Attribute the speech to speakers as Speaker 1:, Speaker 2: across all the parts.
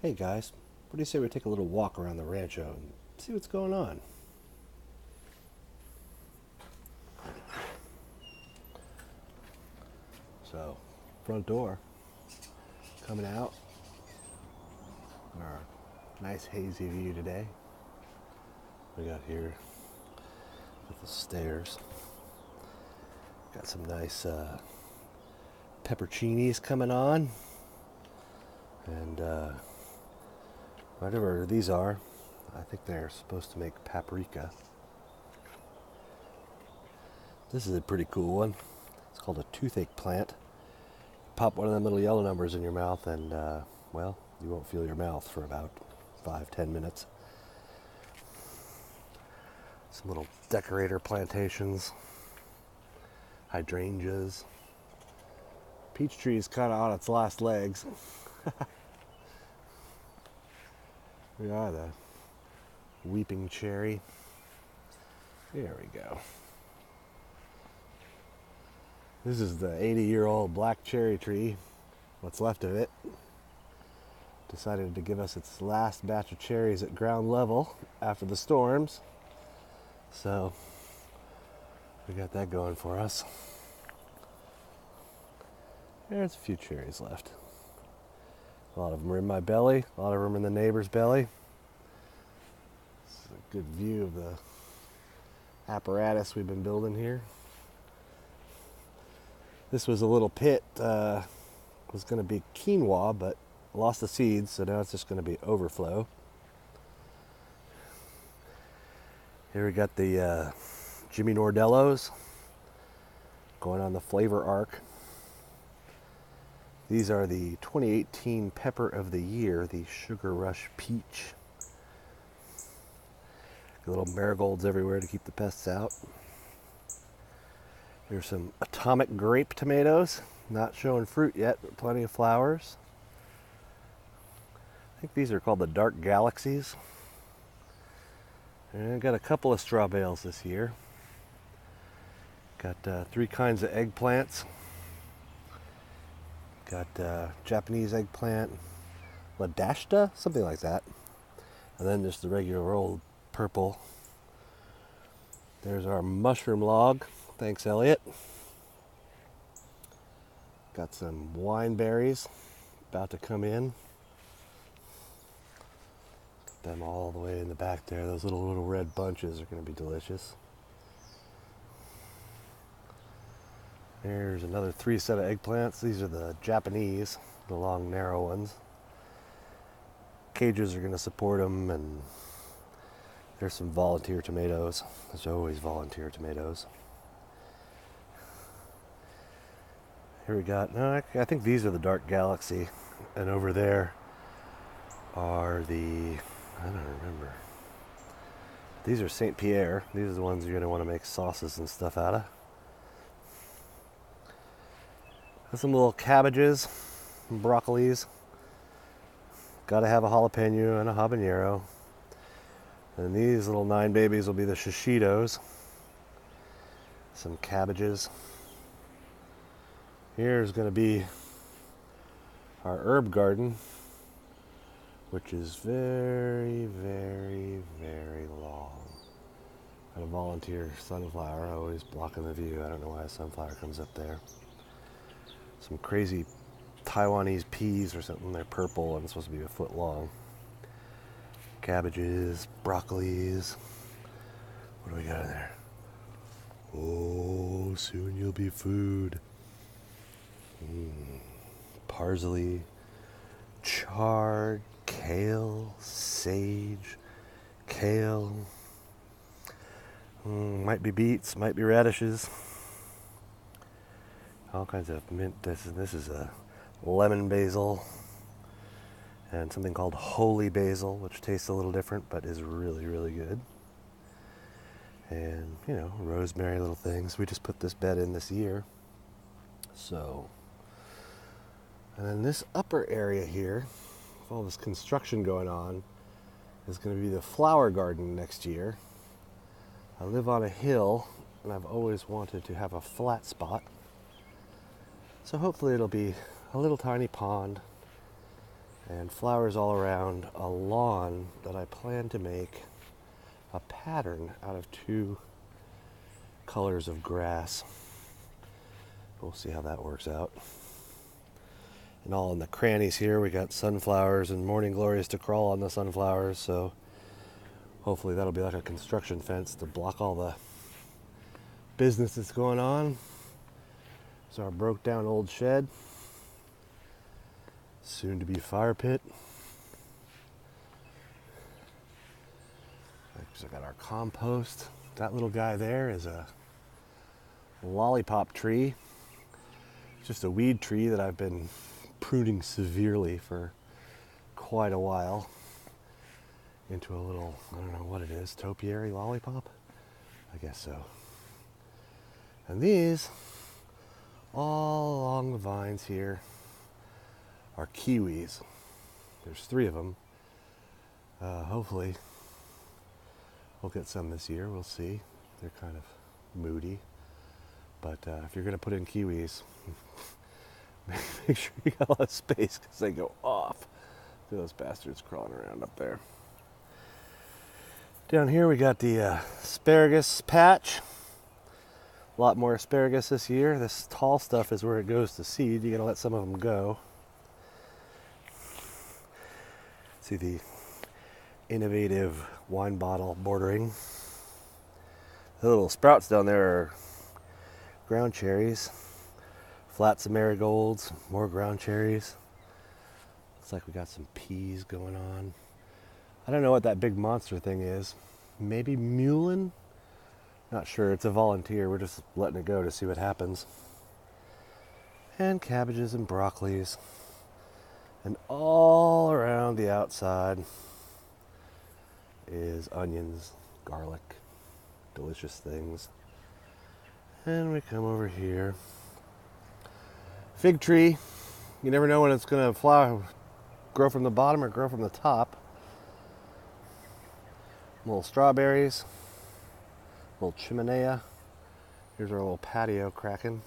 Speaker 1: Hey guys, what do you say we take a little walk around the Rancho and see what's going on? So, front door, coming out, our nice hazy view today. We got here with the stairs. Got some nice pepperoncinis coming on. And whatever these are, I think they're supposed to make paprika. This is a pretty cool one. It's called a toothache plant. Pop one of them little yellow numbers in your mouth and, well, you won't feel your mouth for about 5-10 minutes. Some little decorator plantations, hydrangeas. Peach tree is kind of on its last legs. We are the weeping cherry. There we go. This is the 80-year-old black cherry tree, what's left of it. Decided to give us its last batch of cherries at ground level after the storms. So, we got that going for us. There's a few cherries left. A lot of them are in my belly, a lot of them are in the neighbor's belly. This is a good view of the apparatus we've been building here. This was a little pit, was going to be quinoa, but lost the seeds, so now it's just going to be overflow. Here we got the Jimmy Nordellos going on the flavor arc. These are the 2018 Pepper of the Year, the Sugar Rush Peach. Little marigolds everywhere to keep the pests out. Here's some atomic grape tomatoes, not showing fruit yet, but plenty of flowers. I think these are called the Dark Galaxies. And I got a couple of straw bales this year. Got 3 kinds of eggplants. Got Japanese eggplant, Ladashta, something like that. And then just the regular old purple. There's our mushroom log. Thanks, Elliot. Got some wine berries about to come in. Got them all the way in the back there. Those little red bunches are going to be delicious. There's another 3 set of eggplants. These are the Japanese, the long, narrow ones. Cages are going to support them, and there's some volunteer tomatoes. There's always volunteer tomatoes. Here we got, no, I think these are the Dark Galaxy, and over there are the, I don't remember. These are St. Pierre. These are the ones you're going to want to make sauces and stuff out of. Got some little cabbages, and broccolis. Got to have a jalapeno and a habanero. And these little 9 babies will be the shishitos. Some cabbages. Here's going to be our herb garden, which is very, very, very long. Got a volunteer sunflower always blocking the view. I don't know why a sunflower comes up there. Some crazy Taiwanese peas or something. They're purple and supposed to be a foot long. Cabbages, broccolis. What do we got in there? Oh, soon you'll be food. Parsley, chard, kale, sage, kale. Might be beets, might be radishes. All kinds of mint. This is a lemon basil and something called holy basil, which tastes a little different but is really, really good. And, you know, rosemary, little things. We just put this bed in this year. So, and then this upper area here, with all this construction going on, is going to be the flower garden next year. I live on a hill, and I've always wanted to have a flat spot. So hopefully it'll be a little tiny pond and flowers all around a lawn that I plan to make a pattern out of 2 colors of grass. We'll see how that works out. And all in the crannies here, we got sunflowers and morning glories to crawl on the sunflowers, so hopefully that'll be like a construction fence to block all the business that's going on. So our broke down old shed, soon to be fire pit. So I got our compost. That little guy there is a lollipop tree. It's just a weed tree that I've been pruning severely for quite a while into a little, I don't know what it is, topiary lollipop? I guess so. And these, all along the vines here, are kiwis. There's 3 of them. Hopefully we'll get some this year, we'll see. They're kind of moody. But if you're gonna put in kiwis, make sure you got a lot of space because they go off. See those bastards crawling around up there. Down here we got the asparagus patch. A lot more asparagus this year. This tall stuff is where it goes to seed. You gotta let some of them go. See the innovative wine bottle bordering. The little sprouts down there are ground cherries. Flats of marigolds, more ground cherries. Looks like we got some peas going on. I don't know what that big monster thing is. Maybe mullein? Not sure, it's a volunteer. We're just letting it go to see what happens. And cabbages and broccolis. And all around the outside is onions, garlic, delicious things. And we come over here. Fig tree. You never know when it's going to flower, grow from the bottom or grow from the top. Little strawberries. Little chimenea. Here's our little patio cracking.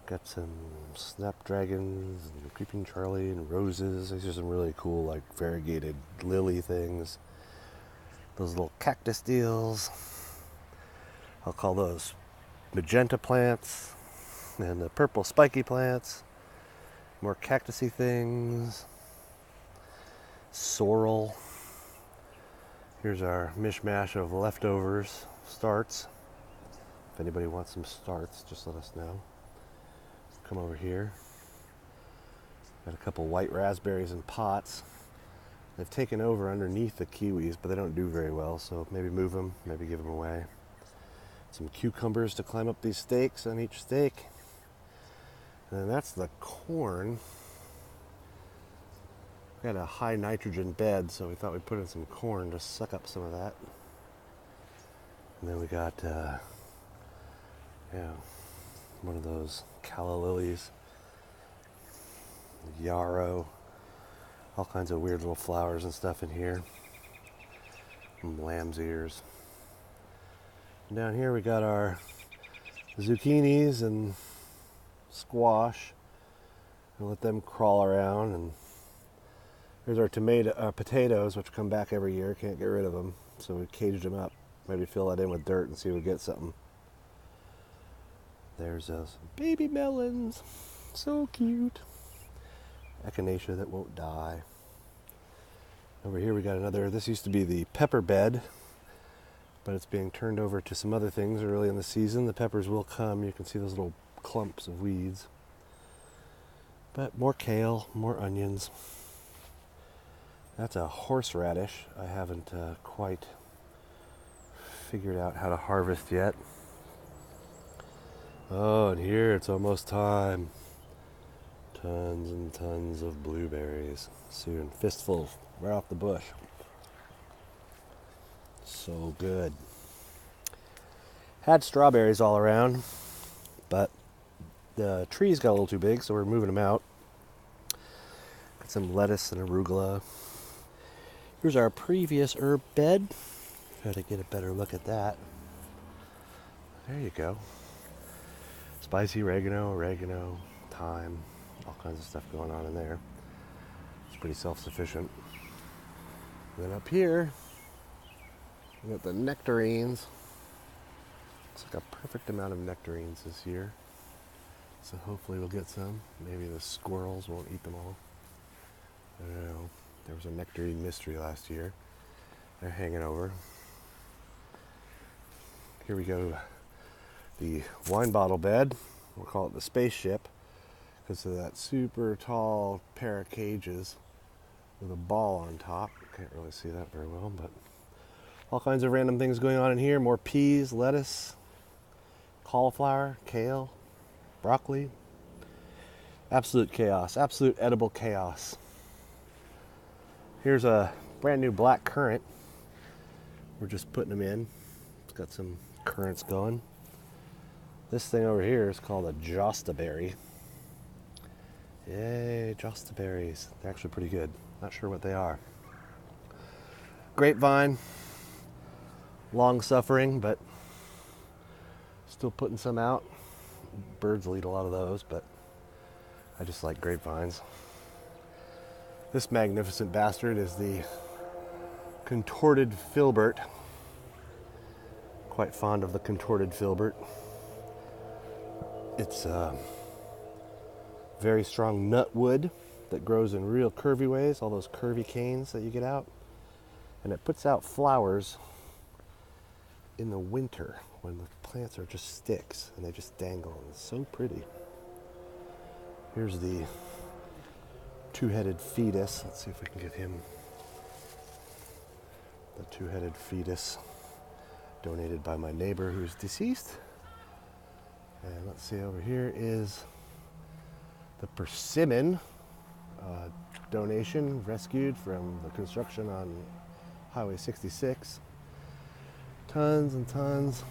Speaker 1: Got some snapdragons and creeping Charlie and roses. These are some really cool, like variegated lily things. Those little cactus deals. I'll call those magenta plants. And the purple spiky plants. More cactusy things. Sorrel. Here's our mishmash of leftovers, starts. If anybody wants some starts, just let us know. Come over here. Got a couple white raspberries in pots. They've taken over underneath the kiwis, but they don't do very well, so maybe move them, maybe give them away. Some cucumbers to climb up these stakes on each stake. And then that's the corn. We had a high nitrogen bed, so we thought we'd put in some corn to suck up some of that. And then we got, one of those calla lilies, yarrow, all kinds of weird little flowers and stuff in here. Some lamb's ears. And down here we got our zucchinis and squash. We'll let them crawl around. And here's our potatoes, which come back every year. Can't get rid of them, so we caged them up. Maybe fill that in with dirt and see if we get something. There's some baby melons, so cute. Echinacea that won't die. Over here we got another. This used to be the pepper bed, but it's being turned over to some other things early in the season. The peppers will come. You can see those little clumps of weeds. But more kale, more onions. That's a horseradish. I haven't quite figured out how to harvest yet. Oh, and here it's almost time. Tons and tons of blueberries. Soon, fistful right off the bush. So good. Had strawberries all around, but the trees got a little too big, so we're moving them out. Got some lettuce and arugula. Here's our previous herb bed. Try to get a better look at that. There you go. Spicy oregano, thyme, all kinds of stuff going on in there. pretty self-sufficient. And then up here, we got the nectarines. It's like a perfect amount of nectarines this year. So hopefully we'll get some. Maybe the squirrels won't eat them all. I don't know. There was a nectarine mystery last year. They're hanging over. Here we go. The wine bottle bed. We'll call it the spaceship because of that super tall pair of cages with a ball on top. Can't really see that very well, but all kinds of random things going on in here. More peas, lettuce, cauliflower, kale, broccoli. Absolute chaos. Absolute edible chaos. Here's a brand new black currant. We're just putting them in. It's got some currants going. This thing over here is called a jostaberry. Yay, jostaberries. They're actually pretty good. Not sure what they are. Grapevine. Long suffering, but still putting some out. Birds will eat a lot of those, but I just like grapevines. This magnificent bastard is the contorted filbert. Quite fond of the contorted filbert. It's very strong nut wood that grows in real curvy ways, all those curvy canes that you get out. And it puts out flowers in the winter when the plants are just sticks and they just dangle, and it's so pretty. Here's the two-headed fetus. Let's see if we can get him. The two-headed fetus donated by my neighbor who's deceased. And let's see, over here is the persimmon donation rescued from the construction on Highway 66. Tons and tons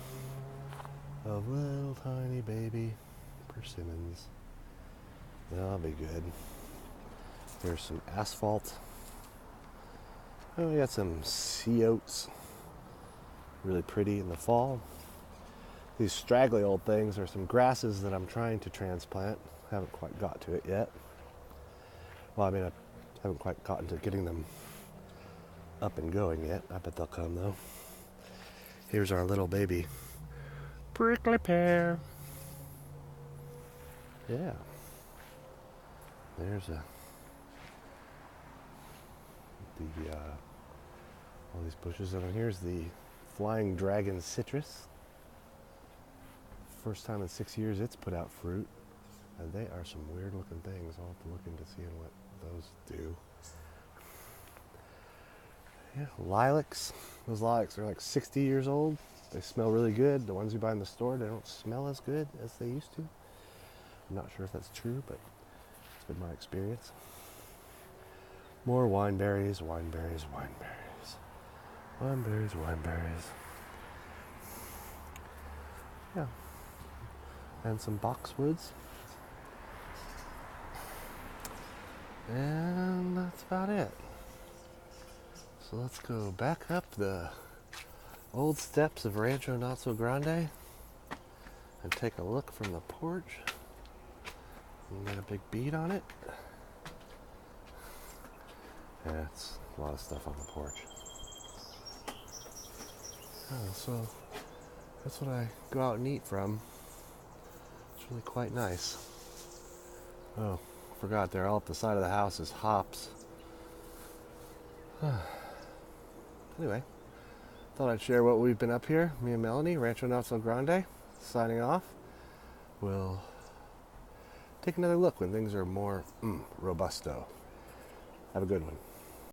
Speaker 1: of little tiny baby persimmons. That'll be good. There's some asphalt. Oh, we got some sea oats. Really pretty in the fall. These straggly old things are some grasses that I'm trying to transplant. Haven't quite got to it yet. Well, I mean, I haven't quite gotten to getting them up and going yet. I bet they'll come though. Here's our little baby prickly pear. Yeah. There's all these bushes, and here's the flying dragon citrus. First time in 6 years it's put out fruit, and they are some weird looking things. I'll have to look into seeing what those do. Yeah, lilacs. Those lilacs are like 60 years old. They smell really good. The ones you buy in the store, they don't smell as good as they used to. I'm not sure if that's true, but it's been my experience. More wineberries, wineberries, wineberries. Wineberries, wineberries. Yeah. And some boxwoods. And that's about it. So let's go back up the old steps of Rancho Notso Grande and take a look from the porch. And get a big bead on it. Yeah, it's a lot of stuff on the porch. Oh, so that's what I go out and eat from. It's really quite nice. Oh, forgot there all up the side of the house is hops. Anyway, thought I'd share what we've been up here. Me and Melanie, Rancho Notso Grande, signing off. We'll take another look when things are more robusto. Have a good one.